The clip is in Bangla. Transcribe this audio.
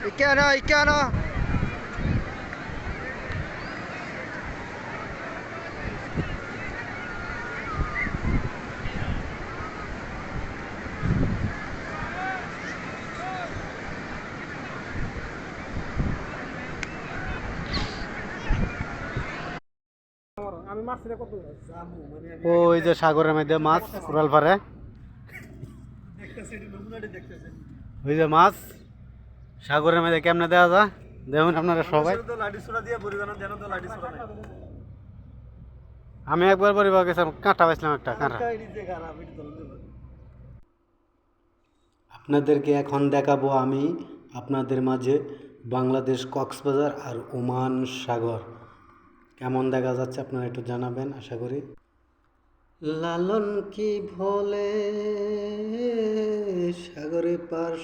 Ikana, Ikana. ওই যে সাগরের মধ্যে মাছ কুড়াল পারে, ওই যে মাছ সাগরের মধ্যে কেমনে দেওয়া যায় দেখুন আপনারা সবাই। আমি একবার পরিবার গেছিলাম, কাঁটা পাইছিলাম একটা কাঁটা। আপনাদেরকে এখন দেখাবো আমি আপনাদের মাঝে বাংলাদেশ কক্সবাজার আর ওমান সাগর কেমন দেখা যাচ্ছে আপনারা একটু জানাবেন আশা করি। লালন কি ভোলে সাগরে পাশ